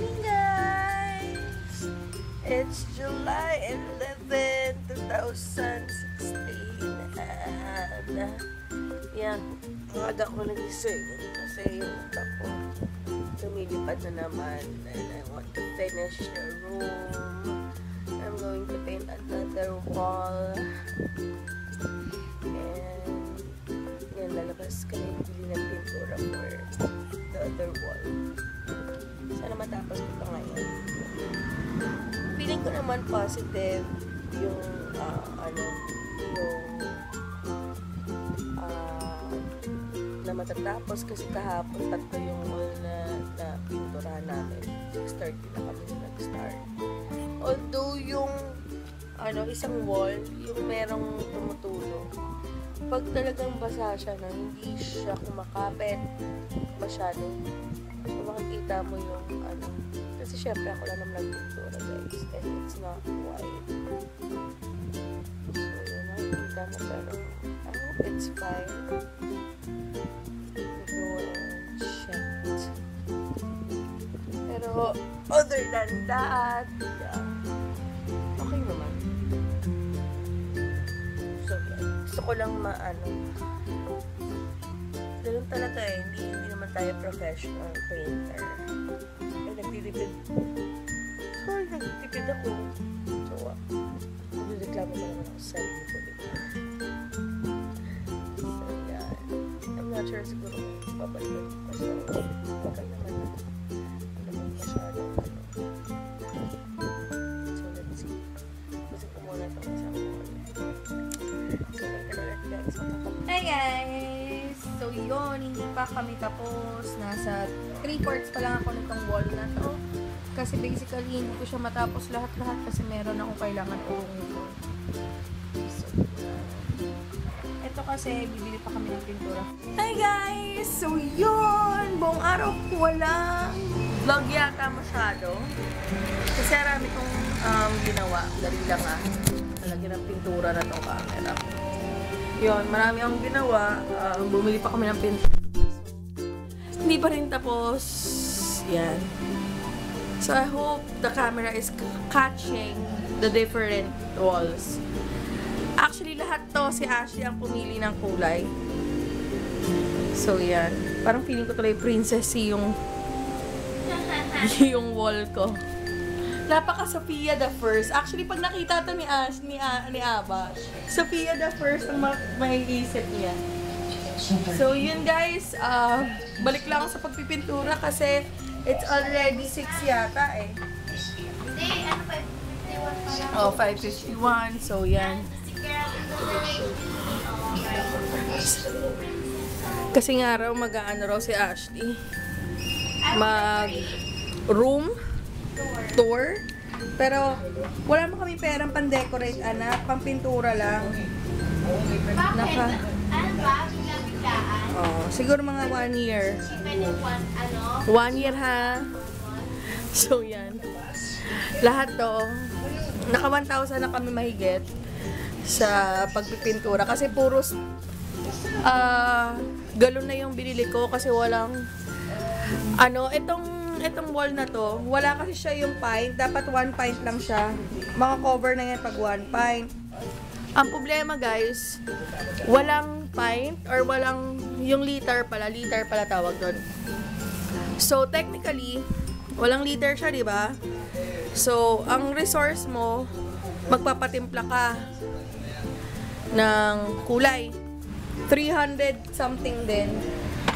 morning, guys! It's July 11, 2016 and yan, aga ko nagising kasi yung mata ko lumilipad na naman and I want to finish the room. I'm going to paint another wall and yan, lalabas kami bili ng pintura for the other wall. Sana matapos ko pa ngayon. Feeling ko naman positive yung na matatapos kasi kahapon tatlo yung wall na pinturahan namin. 6:30 na kami nag-start. Although yung isang wall, yung merong tumutulong, pag talagang basa siya na hindi siya kumakapit masyado, kung makikita mo yung kasi syempre ako lang naman nagpintura, guys, and it's not white. So yun, nakikita na, pero I hope it's fine. Go and check. Pero other than that, yeah, okay naman. So gusto ko lang ganun talaga hindi naman tayo professional painter. Nagtitipid. Sorry, nagtitipid ako. So, nagreklamo na naman ako sa sarili ko dito. So, yan. I'm not sure siguro babalik ko sa bakal naman masyado. So, let's see. Gusto ko muna itong isang wall. So, nagkaroon guys. Hi guys! So yun, hindi pa kami tapos. Nasa 3/4 pa lang ako nitong wall na to. Kasi basically, hindi ko siya matapos lahat-lahat kasi meron akong kailangan uungin. So, ito kasi, bibili pa kami ng pintura. Hi guys! So yun! Buong araw ko walang vlog yata masyado. Kasi marami itong ginawa. Dali lang Talagyan ng pintura na itong camera. Yun, marami akong ginawa. Bumili pa kami ng pintura. Hindi pa rin tapos. Yan. So, I hope the camera is catching the different walls. Actually, lahat to si Ashley ang pumili ng kulay. So, yan. Parang feeling ko tuloy princessy yung wall ko. Napaka-Sophia the First. Actually, pag nakita to ni Aba, Sophia the First ang maiisip niya. So, yun guys. Balik lang ako sa pagpipintura kasi it's already 6 yata eh. Hindi, 5:51 Oh, 5:51. So, yan. Kasi nga raw mag-aano raw si Ashley. Mag-room tour. Pero, wala mo kami perang pan-decorate, anak. Pang-pintura lang. Bakit? Ano ba? Bigla-biglaan? Oh, siguro mga 1 year. 1 year ha. So, yan. Lahat to. Naka 1,000 na kami mahigit sa pagpipintura. Kasi puros galon na yung binili ko kasi walang itong wall na to, wala kasi siya yung pint. Dapat 1 pint lang siya. Maka-cover na yan pag 1 pint. Ang problema guys, walang pint or walang yung liter pala tawag doon. So technically, walang liter siya, di ba? So ang resource mo, magpapatimpla ka ng kulay. 300 something din.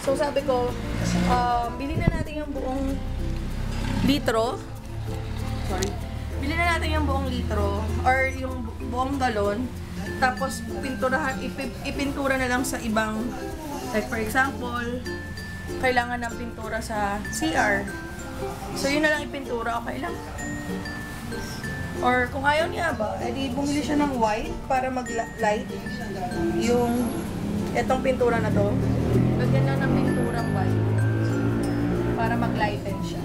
So sabi ko, bilhin na natin yung buong litro. Sorry. Bilhin na natin yung buong litro or yung buong galon. Tapos ipintura na lang sa ibang, like for example, kailangan ng pintura sa CR. So yun na lang ipintura, okay lang. Or kung ayaw niya ba, edi bumili siya ng white para mag-light yung etong pintura na to. Lagyan lang ng pinturang white para mag-lighten siya.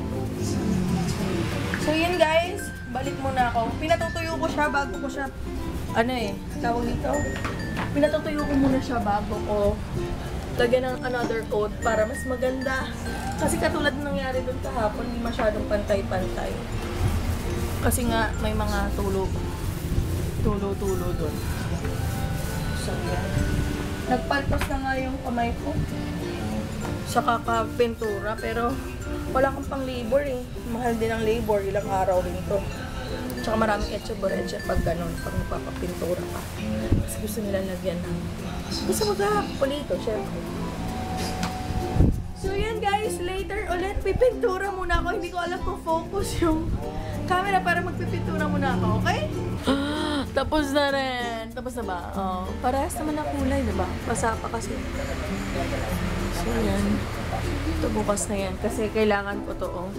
So yun guys, balik muna ako. Pinatutuyo ko siya bago ko siya tawag dito. Pinatutuyo ko muna siya bago ko lagyan ng another coat para mas maganda. Kasi katulad ng nangyari nangyari doon kahapon, hindi masyadong pantay-pantay. Kasi nga, may mga tulo doon. So, yan. Nagpaltos na nga yung kamay ko sa kakapintura, pero wala akong pang labor eh. Mahal din ang labor, ilang araw rin to. Tsaka maraming etche-boreche pag ganun, pag magpapapintura ka. Kasi gusto nila lagyan ng gusto magpapulito, syempre. So yan guys, later ulit pipintura muna ako. Hindi ko alam kung focus yung camera para magpipintura muna ako, okay? Tapos na rin. Tapos na ba? Oh, parehas naman ang kulay, diba? Basa pa kasi. So yan. Ito bukas na yan. Kasi kailangan ko to, oh.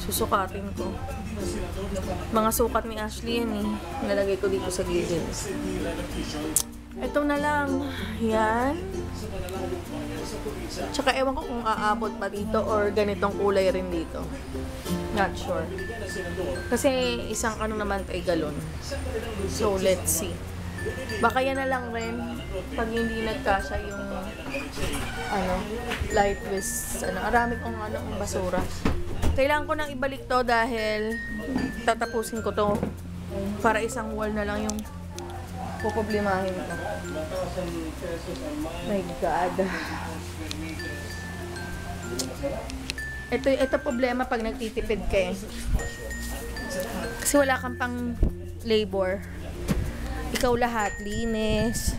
Susukatin ko. Mga sukat ni Ashley yan eh. Nalagay ko dito sa gilid. Ito na lang. Yan. Tsaka ewan ko kung aabot pa dito or ganitong kulay rin dito. Not sure. Kasi isang ano naman ay galon. So, let's see. Baka yan na lang rin pag hindi nagkasya yung light with arami kong basura. Kailangan ko nang ibalik to dahil tatapusin ko to para isang wall na lang yung puproblemahin ko. My God. Ito problema pag nagtitipid ka eh. Kasi wala kang pang labor. Ikaw lahat, linis.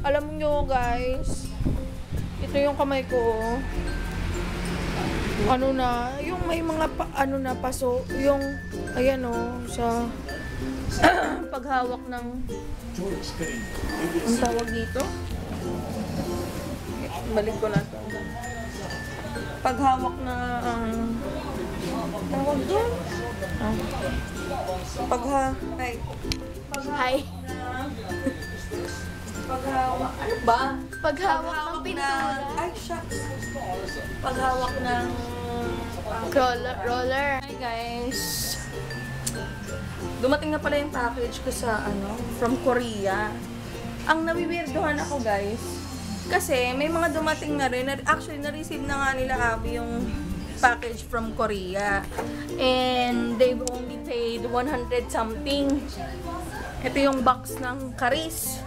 Alam nyo guys, ito yung kamay ko. Ano na, yung may mga paso, yung, ayan o, sa paghawak ng, ang tawag dito? Balik ko na ito. Paghawak na, tawag doon? Paghawak, ano ba? Paghawak ng pintura. Ay, shucks. Paghawak ng Roller. Hi guys. Dumating na pala yung package ko sa from Korea. Ang nawiwirdohan ako guys. Kasi may mga dumating na rin. Actually, na-receive na nga nila Abby yung package from Korea. And they've only paid 100 something. Ito yung box ng Karis.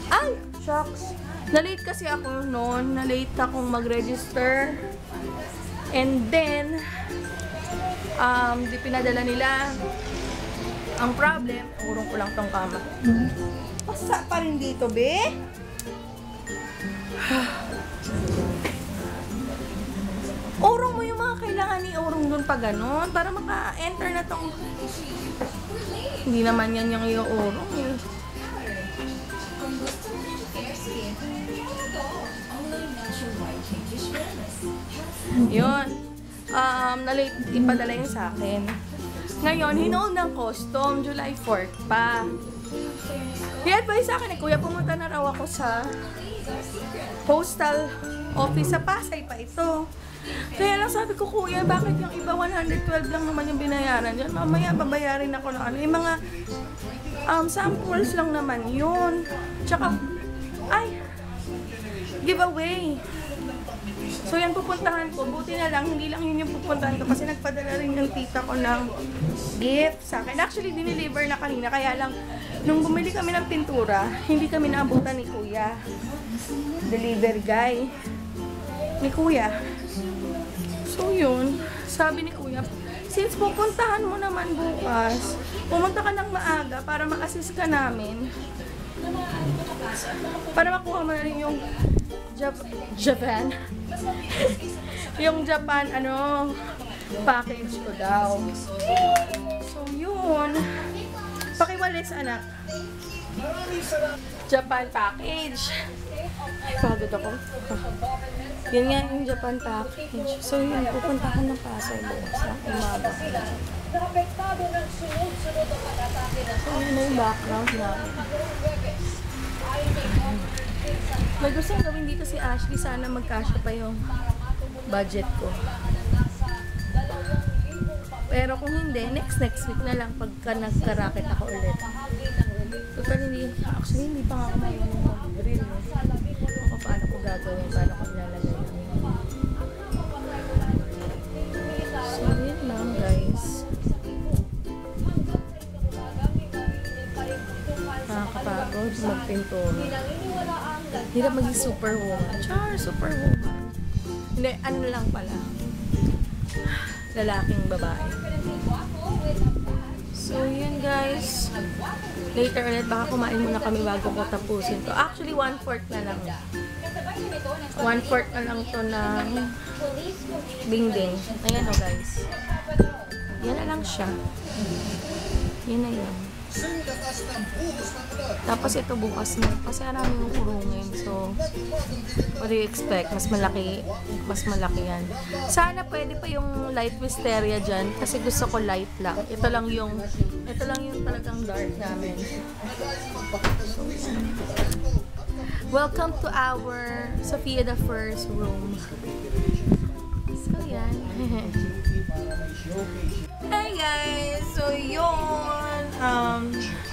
Ay! Shucks! Na-late kasi ako noon. Na-late akong mag-register. And then, di pinadala nila. Ang problem, urong ko lang tong kama. Basa pa rin dito, be? Urong mo yung mga kailangan ni urong dun pa ganun para maka-enter na tong... Hindi naman yan yung i-urong eh. Yun. Na-late ipadala yun sa akin. Ngayon, hinold ng custom, July 4 pa. I-advise sa akin eh, kuya, pumunta na raw ako sa postal office sa Pasay pa ito. Kaya lang sabi ko, kuya, bakit yung iba 112 lang naman yung binayaran dyan? Mamaya babayarin ako ng ano. Yung mga samples lang naman yun. Tsaka, ay, giveaway. So yan pupuntahan ko. Buti na lang, hindi lang yun yung pupuntahan ko kasi nagpadala rin yung tita ko ng gift sa akin. Actually, dineliver na kanina. Kaya lang, nung bumili kami ng pintura, hindi kami naabutan ni kuya. Deliver guy. Ni kuya. So yun, sabi ni kuya, since pupuntahan mo naman bukas, pumunta ka ng maaga para ma-assist ka namin. Para makuha mo na rin yung Japan. Yung Japan, package ko daw. So yun. Pakiwalis, anak. Japan package. Ay, pagod ako. Yan nga yung Japan package. So yun, pupunta ko ng Pasay sa umaga. So yun na yung background namin. May gustong gawin dito si Ashley. Sana magkasya pa yung budget ko. Pero kung hindi, next week na lang pagka nagka-racket ako ulit. Total, hindi pa nga ako mayroon mag-drill. Paano ko gagawin, paano ko nilalagay. pintura. Hirap maging superwoman. Char, superwoman. Hindi, ano lang pala. Lalaking babae. So, yun guys. Later ulit, baka kumain muna kami bago ko tapusin to. Actually, 1/4 na lang. 1/4 na lang to ng dingding. Ayan o guys. Yan na lang siya. Yan na yan. Tapos ito bukas na. Kasi marami yung kurungin. So, what do you expect? Mas malaki yan. Sana pwede pa yung light wisteria dyan. Kasi gusto ko light lang. Ito lang yung talagang dark namin. So, welcome to our Sofia the First room. So, yan. Hey guys! So, yun.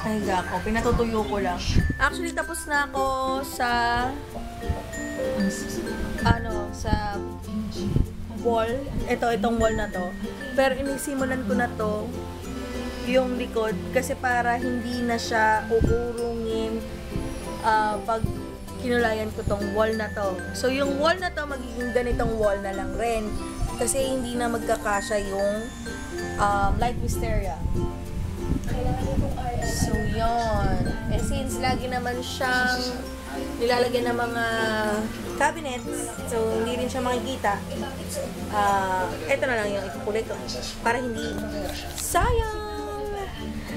Ay, ako. Pinatutuyo ko lang. Actually, tapos na ako sa sa wall. Itong wall na to. Pero inisimulan ko na to yung likod kasi para hindi na siya uurungin pag kinulayan ko tong wall na to. So, yung wall na to magiging ganitong wall na lang rin. Kasi hindi na magkakasya yung light wisteria. So, yun. And since lagi naman siyang nilalagyan ng mga cabinets, so hindi rin siya makikita, ito na lang yung ikukulit ko para hindi sayang.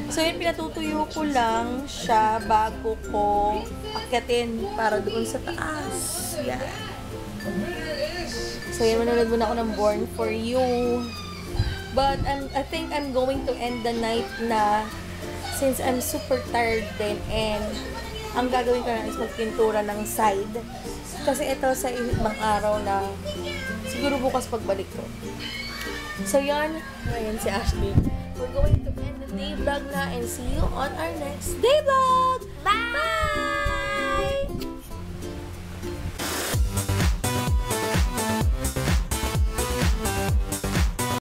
So, yun, pinatutuyo ko lang siya bago ko akyatin para doon sa taas. Yan. So, yun, manonood muna ako ng Born For You. But, I think I'm going to end the night na since I'm super tired din and ang gagawin ko na is magpintura ng side. Kasi ito sa ibang araw na siguro bukas pagbalik ko. So, yun. Ngayon si Ashley. We're going to end the day vlog na and see you on our next day vlog! Bye!